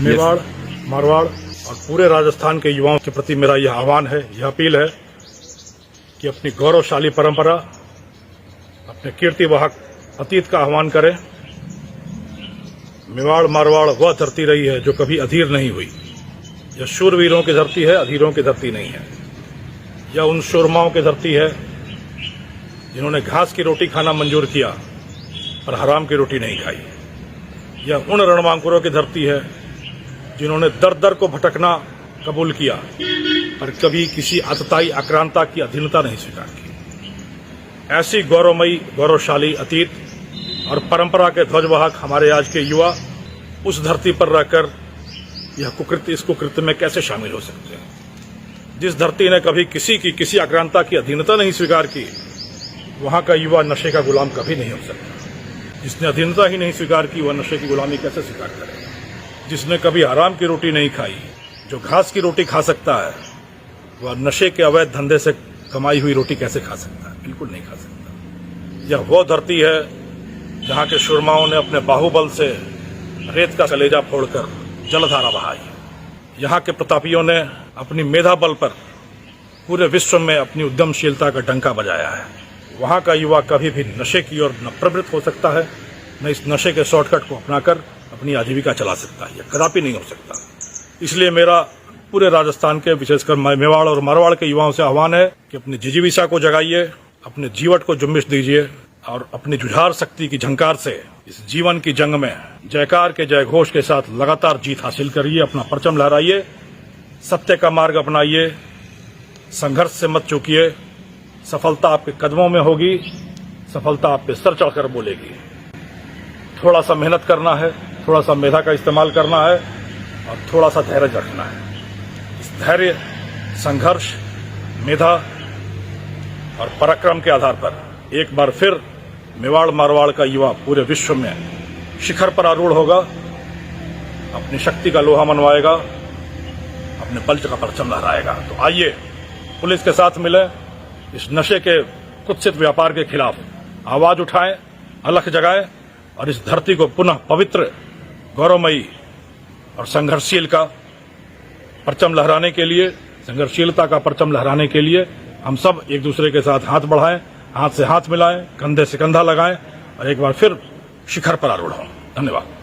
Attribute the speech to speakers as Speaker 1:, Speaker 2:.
Speaker 1: मेवाड़, मारवाड़ और पूरे राजस्थान के युवाओं के प्रति मेरा यह आह्वान है, यह अपील है कि अपनी गौरवशाली परंपरा, अपने कीर्तिवाहक अतीत का आह्वान करें। मेवाड़ मारवाड़ वह धरती रही है जो कभी अधीर नहीं हुई। यह शूरवीरों की धरती है, अधीरों की धरती नहीं है। यह उन शूरमाओं की धरती है जिन्होंने घास की रोटी खाना मंजूर किया पर हराम की रोटी नहीं खाई। यह उन रणबांकुरों की धरती है जिन्होंने दर दर को भटकना कबूल किया पर कभी किसी आतताई आक्रांता की अधीनता नहीं स्वीकार की। ऐसी गौरवमयी, गौरवशाली अतीत और परंपरा के ध्वजवाहक हमारे आज के युवा उस धरती पर रहकर इस कुकृत्य में कैसे शामिल हो सकते हैं। जिस धरती ने कभी किसी आक्रांता की अधीनता नहीं स्वीकार की, वहां का युवा नशे का गुलाम कभी नहीं हो सकता। जिसने अधीनता ही नहीं स्वीकार की, वह नशे की गुलामी कैसे स्वीकार करेगा। जिसने कभी हराम की रोटी नहीं खाई, जो घास की रोटी खा सकता है, वह नशे के अवैध धंधे से कमाई हुई रोटी कैसे खा सकता है? बिल्कुल नहीं खा सकता। यह वो धरती है जहां के शूरमाओं ने अपने बाहुबल से रेत का कलेजा फोड़कर जलधारा बहाई। यहाँ के प्रतापियों ने अपनी मेधा बल पर पूरे विश्व में अपनी उद्यमशीलता का डंका बजाया है। वहाँ का युवा कभी भी नशे की ओर न प्रवृत्त हो सकता है, न इस नशे के शॉर्टकट को अपनाकर अपनी आजीविका चला सकता है। यह कदापि नहीं हो सकता। इसलिए मेरा पूरे राजस्थान के, विशेषकर मेवाड़ और मारवाड़ के युवाओं से आह्वान है कि अपनी जिजीविका को जगाइए, अपने जीवट को जुम्बिश दीजिए और अपनी जुझार शक्ति की झंकार से इस जीवन की जंग में जयकार के जय घोष के साथ लगातार जीत हासिल करिए। अपना परचम लहराइए, सत्य का मार्ग अपनाइए, संघर्ष से मत चूकिए। सफलता आपके कदमों में होगी, सफलता आप पे सर चढ़कर बोलेगी। थोड़ा सा मेहनत करना है, थोड़ा सा मेधा का इस्तेमाल करना है और थोड़ा सा धैर्य रखना है। इस धैर्य, संघर्ष, मेधा और पराक्रम के आधार पर एक बार फिर मेवाड़ मारवाड़ का युवा पूरे विश्व में शिखर पर आरूढ़ होगा, अपनी शक्ति का लोहा मनवाएगा, अपने बल का परचम लहराएगा। तो आइए पुलिस के साथ मिले, इस नशे के कुत्सित व्यापार के खिलाफ आवाज उठाएं, अलख जगाएं और इस धरती को पुनः पवित्र, गौरवमयी और संघर्षशील का परचम लहराने के लिए, संघर्षशीलता का परचम लहराने के लिए हम सब एक दूसरे के साथ हाथ बढ़ाएं, हाथ से हाथ मिलाएं, कंधे से कंधा लगाएं और एक बार फिर शिखर पर आरूढ़ हों। धन्यवाद।